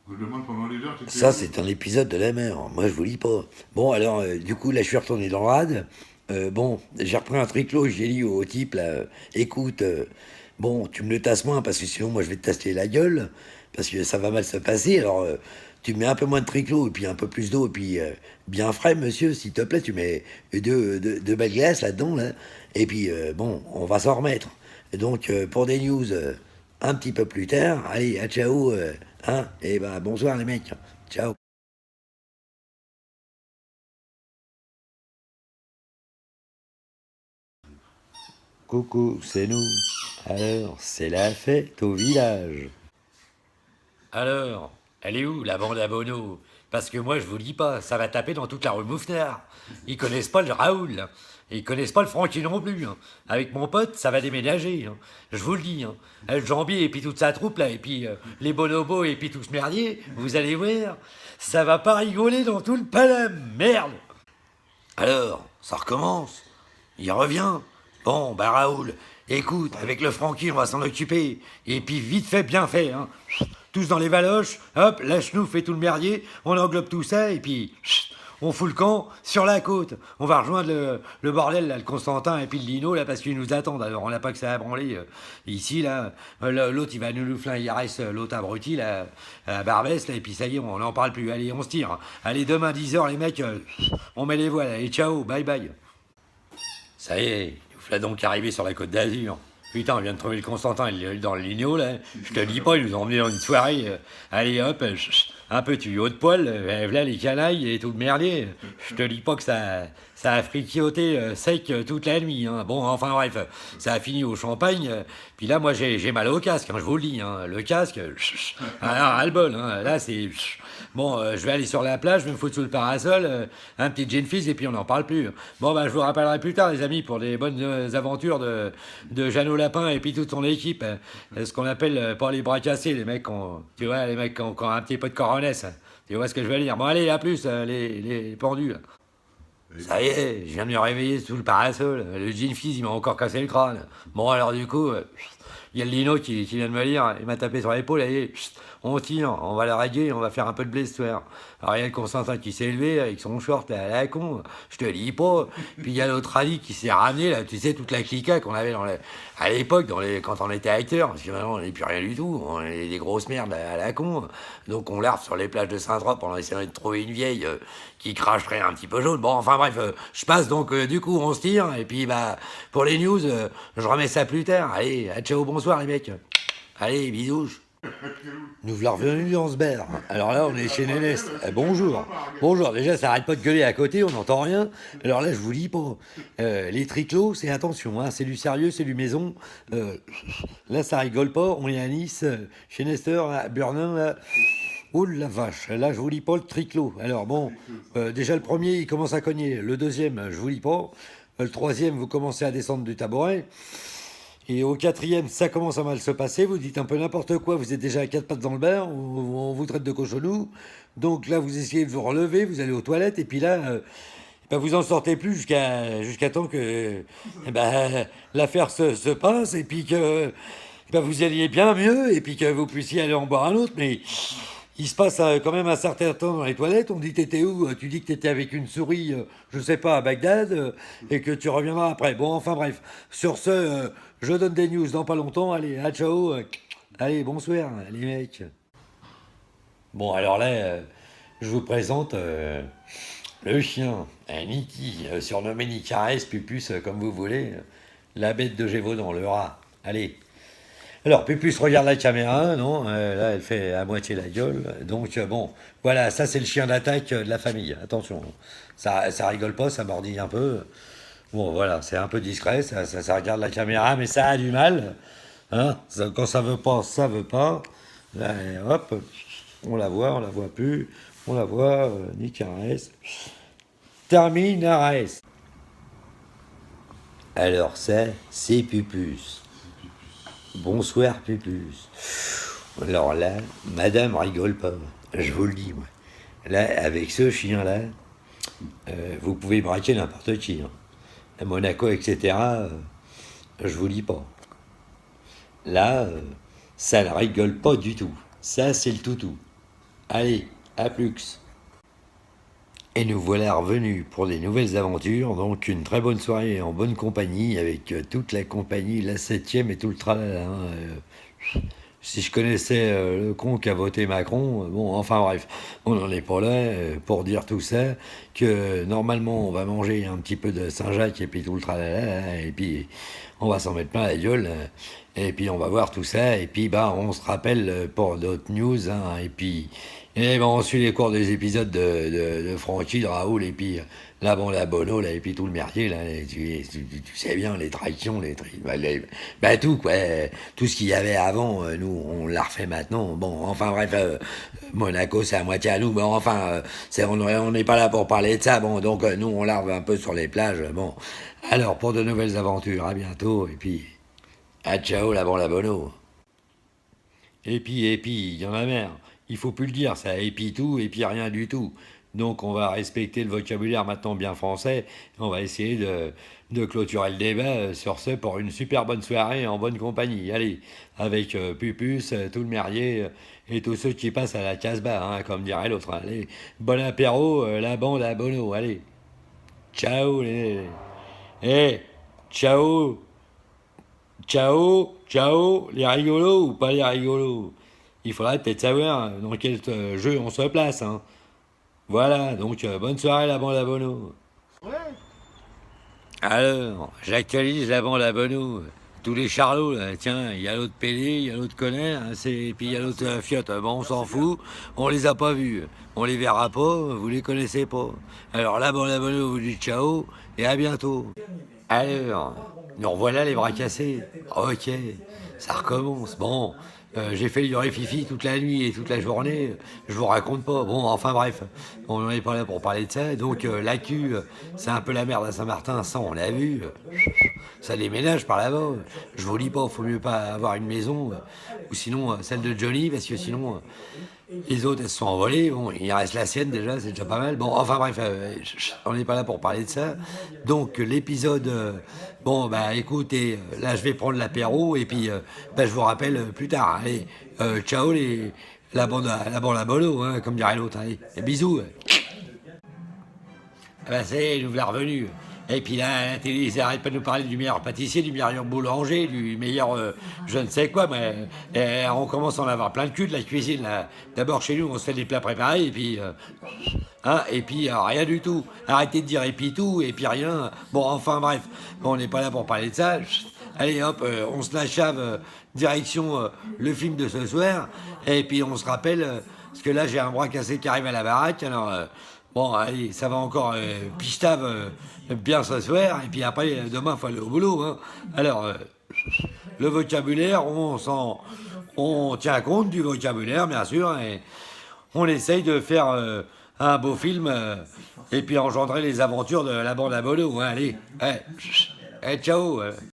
Je demande pendant les heures, Ça, c'est un épisode de la mer. Moi, je vous lis pas. Bon, alors, du coup, là, je suis retourné dans le rad. Bon, j'ai repris un tricot, j'ai dit au type, là, écoute, bon, tu me le tasses moins, parce que sinon, moi, je vais te tasser la gueule, parce que ça va mal se passer. Alors, tu mets un peu moins de tricot, et puis un peu plus d'eau, et puis bien frais, monsieur, s'il te plaît, tu mets deux belles glaces là-dedans, là. Et puis, bon, on va s'en remettre. Et donc, pour des news un petit peu plus tard, allez, à ciao, hein, et ben, bonsoir les mecs. Ciao. Coucou, c'est nous. Alors, c'est la fête au village. Alors, elle est où la bande à Bono? Parce que moi je vous dis pas, ça va taper dans toute la rue Mouffetard. Ils connaissent pas le Raoul. Hein. Ils connaissent pas le Francky non plus. Hein. Avec mon pote, ça va déménager. Hein. Je vous le dis. Hein. Le Jambier et puis toute sa troupe là, et puis les bonobos et puis tout ce merdier, vous allez voir, ça va pas rigoler dans tout le Paname. Merde. Alors, ça recommence. Il revient. Bon, bah Raoul, écoute, avec le Francky, on va s'en occuper. Et puis vite fait, bien fait. Hein. Tous dans les valoches, hop, la chenouf et tout le merdier, on englobe tout ça et puis on fout le camp sur la côte. On va rejoindre le bordel, là, le Constantin et puis le Lino, là, parce qu'ils nous attendent. Alors on n'a pas que ça à branler ici, là. L'autre, il va nous flinguer, il reste l'autre abruti, là, à Barbès, là, et puis ça y est, on n'en parle plus. Allez, on se tire. Allez, demain 10h, les mecs, on met les voiles. Allez, ciao, bye bye. Ça y est, il nous voilà donc arrivé sur la côte d'Azur. Putain, on vient de trouver le Constantin dans le Ligno, là. Je te dis pas, ils nous ont emmenés dans une soirée. Allez hop, un peu tuyau de poil, voilà les canailles et tout le merdier. Je te dis pas que ça a friquioté sec toute la nuit. Hein. Bon, enfin bref, ça a fini au champagne. Puis là, moi, j'ai mal au casque, hein, je vous le dis. Hein. Le casque, ras-le-bol. Hein. Là, c'est... Bon, je vais aller sur la plage, je vais me foutre sous le parasol, un petit gin fizz et puis on n'en parle plus. Bon, bah, je vous rappellerai plus tard, les amis, pour des bonnes aventures de Jeannot Lapin et puis toute son équipe. Ce qu'on appelle pas les bras cassés, les mecs tu vois, les mecs qui ont un petit peu de coronesse. Tu vois ce que je veux dire? Bon, allez, à plus, les pendus. Là. Ça y est, je viens de me réveiller sous le parasol. Le gin fizz, il m'a encore cassé le crâne. Bon, alors du coup, il y a le Lino qui vient de me lire, il m'a tapé sur l'épaule, et on tire, on va la régler, on va faire un peu de blé ce soir. Alors il y a le Constantin qui s'est levé avec son short là, à la con, je te le dis pas. Puis il y a l'autre Ali qui s'est ramené, là, tu sais, toute la clica qu'on avait à l'époque, quand on était acteurs, parce que maintenant on n'est plus rien du tout, on est des grosses merdes à la con. Donc on larve sur les plages de Saint-Trope en essayant de trouver une vieille qui cracherait un petit peu jaune. Bon, enfin bref, je passe donc, du coup on se tire, et puis bah, pour les news, je remets ça plus tard. Allez, ciao, bonsoir les mecs. Allez, bisous. Nous voilà revenus dans ce bar. Alors là, on est chez Nénès. Bonjour. Bonjour. Déjà, ça arrête pas de gueuler à côté, on n'entend rien. Alors là, je vous dis pas. Les triclots, c'est attention, hein, c'est du sérieux, c'est du maison. Là, ça rigole pas. On est à Nice, chez Nestor, à Bernin, là. Oh la vache, là je vous lis pas le triclot. Alors bon, déjà le premier il commence à cogner, le deuxième je vous lis pas, le troisième vous commencez à descendre du tabouret, et au quatrième ça commence à mal se passer, vous dites un peu n'importe quoi, vous êtes déjà à quatre pattes dans le bar, on vous traite de cochonou, donc là vous essayez de vous relever, vous allez aux toilettes, et puis là... ben, vous en sortez plus jusqu'à temps que l'affaire se passe et puis que ben, vous alliez bien mieux et puis que vous puissiez aller en boire un autre. Mais il se passe quand même un certain temps dans les toilettes. On dit t'étais où? Tu dis que t'étais avec une souris, je sais pas, à Bagdad, et que tu reviendras après. Bon, enfin bref. Sur ce, je donne des news dans pas longtemps. Allez, à ciao. Allez, bonsoir, les mecs. Bon, alors là, je vous présente le chien, un Niki, surnommé Nicares, Pupus, comme vous voulez. La bête de Gévaudan, le rat. Allez. Alors, Pupus regarde la caméra, non? Là, elle fait à moitié la gueule. Donc, bon, voilà, ça, c'est le chien d'attaque de la famille. Attention, ça rigole pas, ça mordille un peu. Bon, voilà, c'est un peu discret, ça regarde la caméra, mais ça a du mal. Hein? Quand ça veut pas, ça veut pas. Là, hop, on la voit plus. On la voit, Nicares. Terminares. Alors, c'est Pupus. Bonsoir Pupus. Alors là, madame rigole pas, je vous le dis, moi. Là, avec ce chien-là, vous pouvez braquer n'importe qui. Hein. À Monaco, etc., je vous dis pas. Là, ça ne rigole pas du tout. Ça, c'est le toutou. Allez, à plus. Et nous voilà revenus pour des nouvelles aventures, donc une très bonne soirée en bonne compagnie, avec toute la compagnie, la septième et tout le tralala. Si je connaissais le con qui a voté Macron, bon, enfin bref, on n'en est pas là pour dire tout ça, que normalement on va manger un petit peu de Saint-Jacques et puis tout le tralala, et puis on va s'en mettre plein la gueule, et puis on va voir tout ça, et puis bah on se rappelle pour d'autres news, hein, et puis et ben, on suit les cours des épisodes de Francky, de Raoul, et puis la bande à Bono, là, et puis tout le merdier, là, et tu sais bien, les tractions, bah, tout, quoi. Tout ce qu'il y avait avant, nous, on l'a refait maintenant. Bon, enfin, bref, Monaco, c'est à moitié à nous. Bon, enfin, on n'est pas là pour parler de ça. Bon, donc, nous, on larve un peu sur les plages. Bon, alors, pour de nouvelles aventures, à bientôt, et puis, à ciao, la bande à Bono. Et puis, il y en a marre. Il faut plus le dire, ça. Et puis tout, et puis rien du tout. Donc on va respecter le vocabulaire maintenant bien français. On va essayer de clôturer le débat sur ce pour une super bonne soirée en bonne compagnie. Allez, avec Pupus, tout le merdier et tous ceux qui passent à la Casbah, hein, comme dirait l'autre. Allez, bon apéro, la bande à Bono. Allez, ciao les... Eh, ciao. Ciao, ciao, les rigolos ou pas les rigolos? Il faudrait peut-être savoir dans quel jeu on se place, hein. Voilà, donc bonne soirée la bande à Bono. Alors, j'actualise la bande à Bono. Tous les charlots, là, tiens, il y a l'autre Pélé, il y a l'autre connard, hein, puis il y a l'autre Fiotte. Bon, on s'en fout, on les a pas vus. On les verra pas, vous les connaissez pas. Alors la bande à Bono vous dit ciao et à bientôt. Alors, nous revoilà les bras cassés. Ok, ça recommence. Bon, j'ai fait du fifi toute la nuit et toute la journée. Je vous raconte pas. Bon, enfin bref, on n'en est pas là pour parler de ça. Donc, l'AQ, c'est un peu la merde à Saint-Martin. Ça, on l'a vu. Ça déménage par là-bas. Je vous dis pas, faut mieux pas avoir une maison. Ou sinon, celle de Johnny, parce que sinon... les autres, elles se sont envolées. Bon, il reste la sienne déjà, c'est déjà pas mal. Bon, enfin bref, on n'est pas là pour parler de ça. Donc, l'épisode. Bon, bah écoutez, là, je vais prendre l'apéro et puis bah, je vous rappelle plus tard. Allez, ciao, la bande à bolo, hein, comme dirait l'autre. Allez, et bisous. Ah bah c'est, nous voilà revenus. Et puis là, la télé, ils arrêtent pas de nous parler du meilleur pâtissier, du meilleur boulanger, du meilleur je ne sais quoi, mais on commence à en avoir plein le cul de la cuisine. Là. D'abord chez nous, on se fait des plats préparés, et puis, rien du tout. Arrêtez de dire et puis tout, et puis rien. Bon, enfin bref, bon, on n'est pas là pour parler de ça. Allez hop, on se la chave, direction le film de ce soir, et puis on se rappelle, parce que là j'ai un bras cassé qui arrive à la baraque, alors... bon, allez, ça va encore pistave bien ce soir, et puis après, demain, il faut aller au boulot. Hein. Alors, le vocabulaire, on tient compte du vocabulaire, bien sûr, et on essaye de faire un beau film, et puis engendrer les aventures de la bande à Bono. Hein. Allez, ciao.